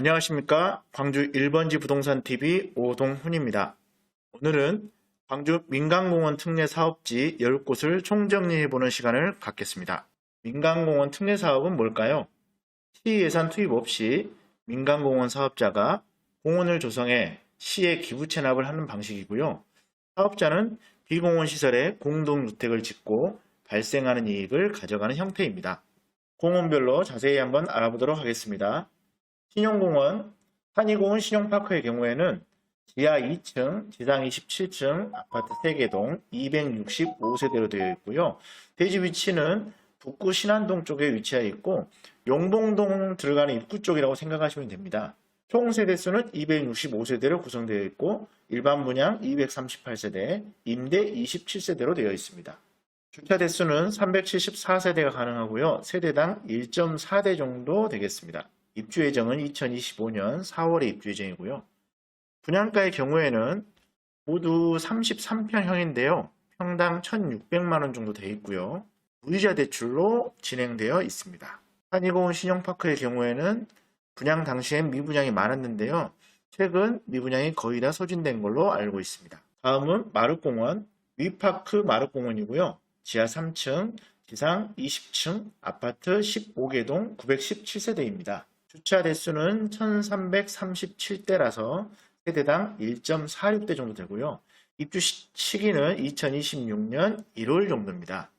안녕하십니까. 광주 1번지 부동산TV 오동훈입니다. 오늘은 광주 민간공원 특례 사업지 10곳을 총정리해보는 시간을 갖겠습니다. 민간공원 특례 사업은 뭘까요? 시예산 투입 없이 민간공원 사업자가 공원을 조성해 시에 기부 체납을 하는 방식이고요. 사업자는 비공원 시설에 공동주택을 짓고 발생하는 이익을 가져가는 형태입니다. 공원별로 자세히 한번 알아보도록 하겠습니다. 신용공원, 한이공원 신용파크의 경우에는 지하 2층, 지상 27층 아파트 3개 동 265세대로 되어 있고요. 대지 위치는 북구 신안동 쪽에 위치하여 있고 용봉동 들어가는 입구 쪽이라고 생각하시면 됩니다. 총 세대수는 265세대로 구성되어 있고 일반 분양 238세대, 임대 27세대로 되어 있습니다. 주차 대수는 374세대가 가능하고요. 세대당 1.4대 정도 되겠습니다. 입주 예정은 2025년 4월에 입주 예정이고요. 분양가의 경우에는 모두 33평형인데요. 평당 1,600만원 정도 되어 있고요. 무이자 대출로 진행되어 있습니다. 한이공원 신용파크의 경우에는 분양 당시엔 미분양이 많았는데요. 최근 미분양이 거의 다 소진된 걸로 알고 있습니다. 다음은 마륵공원, 위파크 마륵공원이고요. 지하 3층, 지상 20층, 아파트 15개 동 917세대입니다. 주차 대수는 1337대라서 세대당 1.46대 정도 되고요. 입주 시기는 2026년 1월 정도입니다.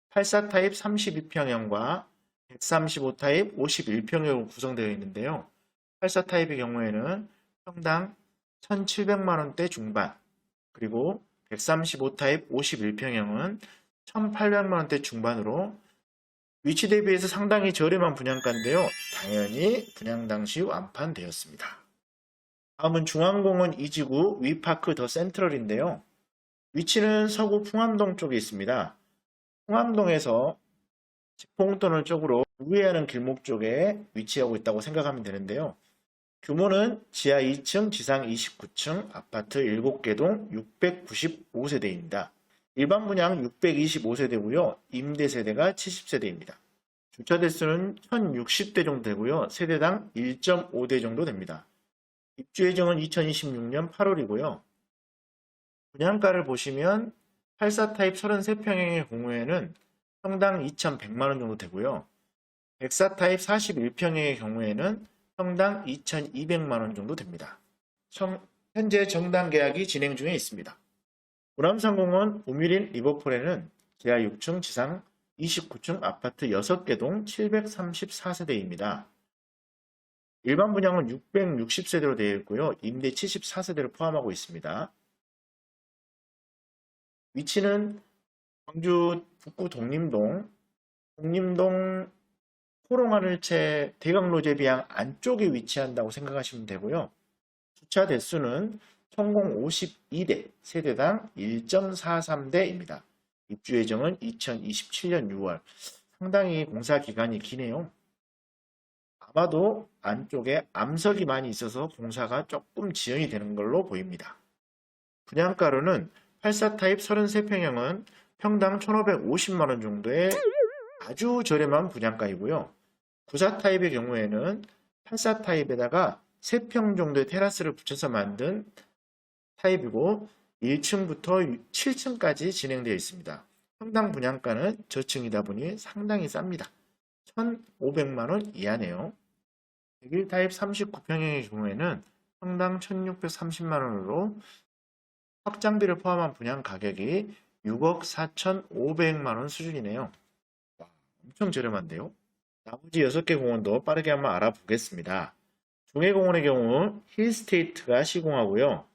84 타입 32평형과 135 타입 51평형으로 구성되어 있는데요. 84 타입의 경우에는 평당 1,700만원대 중반, 그리고 135 타입 51평형은 1,800만원대 중반으로 위치 대비해서 상당히 저렴한 분양가인데요. 당연히 분양 당시 완판되었습니다. 다음은 중앙공원 2지구 위파크 더 센트럴인데요. 위치는 서구 풍암동 쪽에 있습니다. 풍암동에서 직봉터널 쪽으로 우회하는 길목 쪽에 위치하고 있다고 생각하면 되는데요. 규모는 지하 2층, 지상 29층, 아파트 7개 동 695세대입니다. 일반 분양 625세대고요. 임대 세대가 70세대입니다. 주차 대수는 1,060대 정도 되고요. 세대당 1.5대 정도 됩니다. 입주 예정은 2026년 8월이고요. 분양가를 보시면 84 타입 33평형의 경우에는 평당 2,100만원 정도 되고요. 104 타입 41평형의 경우에는 평당 2,200만원 정도 됩니다. 현재 정당 계약이 진행 중에 있습니다. 우람산공원 우미린 리버풀에는 지하 6층, 지상 29층 아파트 6개 동 734세대입니다. 일반 분양은 660세대로 되어 있고요. 임대 74세대를 포함하고 있습니다. 위치는 광주 북구 독림동 호롱하늘채 대각로제비양 안쪽에 위치한다고 생각하시면 되고요. 주차 대수는 천공 52대, 세대당 1.43대입니다. 입주 예정은 2027년 6월. 상당히 공사 기간이 기네요. 아마도 안쪽에 암석이 많이 있어서 공사가 조금 지연이 되는 걸로 보입니다. 분양가로는 84 타입 33평형은 평당 1,550만원 정도의 아주 저렴한 분양가이고요. 94 타입의 경우에는 84 타입에다가 3평 정도의 테라스를 붙여서 만든 타입이고 1층부터 7층까지 진행되어 있습니다. 평당 분양가는 저층이다 보니 상당히 쌉니다. 1,500만원 이하네요. 101 타입 39평형의 경우에는 평당 1,630만원으로 확장비를 포함한 분양 가격이 6억 4,500만원 수준이네요. 와, 엄청 저렴한데요. 나머지 6개 공원도 빠르게 한번 알아보겠습니다. 중해공원의 경우 힐스테이트가 시공하고요.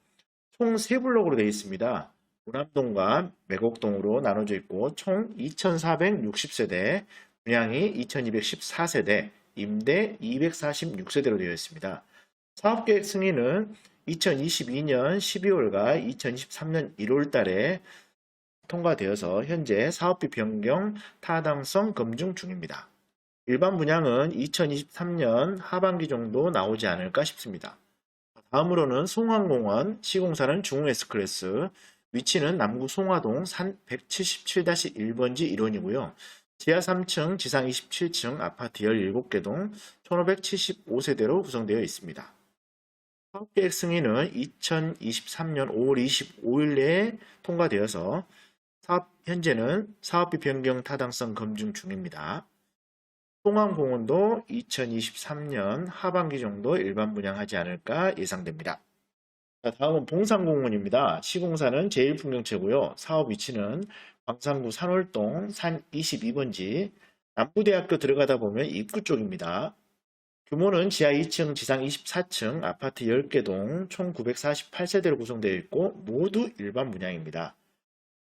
총 3블록으로 되어 있습니다. 우남동과 매곡동으로 나눠져 있고 총 2,460세대, 분양이 2,214세대, 임대 246세대로 되어 있습니다. 사업계획 승인은 2022년 12월과 2023년 1월 달에 통과되어서 현재 사업비 변경 타당성 검증 중입니다. 일반 분양은 2023년 하반기 정도 나오지 않을까 싶습니다. 다음으로는 송환공원, 시공사는 중흥 S클래스, 위치는 남구 송화동 산 177-1번지 1원이고요. 지하 3층, 지상 27층 아파트 17개 동 1575세대로 구성되어 있습니다. 사업계획 승인은 2023년 5월 25일 내에 통과되어서 현재는 사업비 변경 타당성 검증 중입니다. 송암공원도 2023년 하반기 정도 일반 분양하지 않을까 예상됩니다. 자, 다음은 봉산공원입니다. 시공사는 제일풍경채고요. 사업 위치는 광산구 산월동 산 22번지 남부대학교 들어가다 보면 입구 쪽입니다. 규모는 지하 2층, 지상 24층 아파트 10개 동 총 948세대로 구성되어 있고 모두 일반 분양입니다.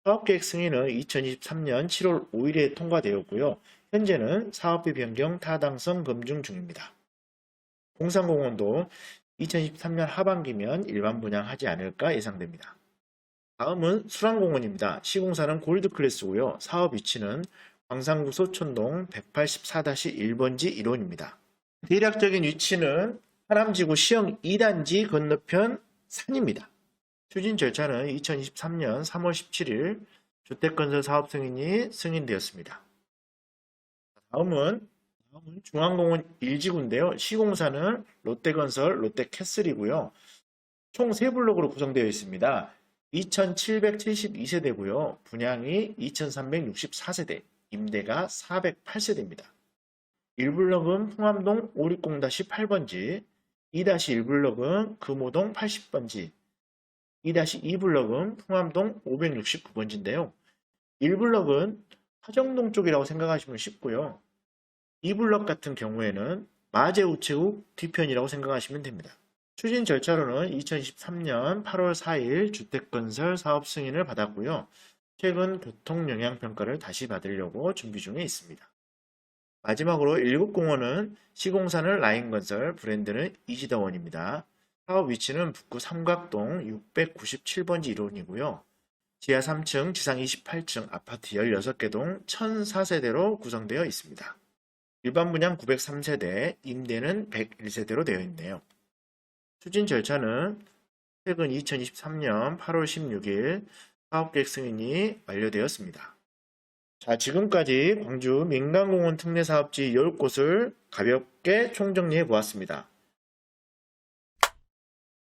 사업계획 승인은 2023년 7월 5일에 통과되었고요. 현재는 사업비 변경 타당성 검증 중입니다. 봉산공원도 2023년 하반기면 일반 분양하지 않을까 예상됩니다. 다음은 수랑공원입니다. 시공사는 골드클래스고요. 사업 위치는 광산구 소촌동 184-1번지 1호입니다. 대략적인 위치는 하남지구 시형 2단지 건너편 산입니다. 추진 절차는 2023년 3월 17일 주택건설 사업 승인이 승인되었습니다. 다음은 중앙공원 1지구인데요. 시공사는 롯데건설, 롯데캐슬이고요. 총 3블록으로 구성되어 있습니다. 2772세대고요. 분양이 2364세대, 임대가 408세대입니다. 1블록은 풍암동 560-8번지, 2-1블록은 금호동 80번지, 2-2블록은 풍암동 569번지인데요. 1블록은 화정동 쪽이라고 생각하시면 쉽고요. 2블록 같은 경우에는 마제우체국 뒤편이라고 생각하시면 됩니다. 추진 절차로는 2023년 8월 4일 주택건설 사업 승인을 받았고요. 최근 교통영향평가를 다시 받으려고 준비 중에 있습니다. 마지막으로 1급공원은 시공사는 라인건설, 브랜드는 이지더원입니다. 사업 위치는 북구 삼각동 697번지 1호이고요. 지하 3층, 지상 28층 아파트 16개 동 1004세대로 구성되어 있습니다. 일반 분양 903세대, 임대는 101세대로 되어 있네요. 추진 절차는 최근 2023년 8월 16일 사업계획 승인이 완료되었습니다. 자, 지금까지 광주 민간공원 특례사업지 10곳을 가볍게 총정리해 보았습니다.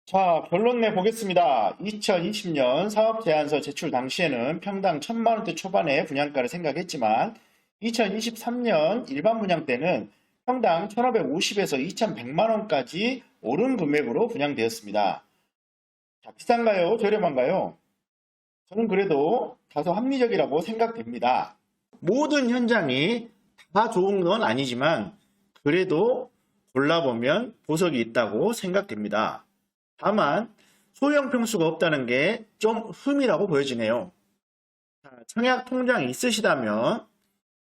자, 결론 내보겠습니다. 2020년 사업제안서 제출 당시에는 평당 1000만원대 초반의 분양가를 생각했지만 2023년 일반 분양 때는 평당 1550에서 2100만원까지 오른 금액으로 분양되었습니다. 자, 비싼가요? 저렴한가요? 저는 그래도 다소 합리적이라고 생각됩니다. 모든 현장이 다 좋은 건 아니지만 그래도 골라보면 보석이 있다고 생각됩니다. 다만 소형 평수가 없다는 게 좀 흠이라고 보여지네요. 청약 통장이 있으시다면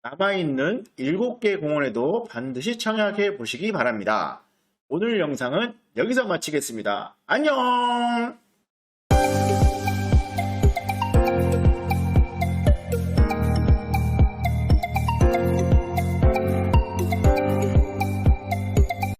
남아있는 7개 공원에도 반드시 청약해 보시기 바랍니다. 오늘 영상은 여기서 마치겠습니다. 안녕!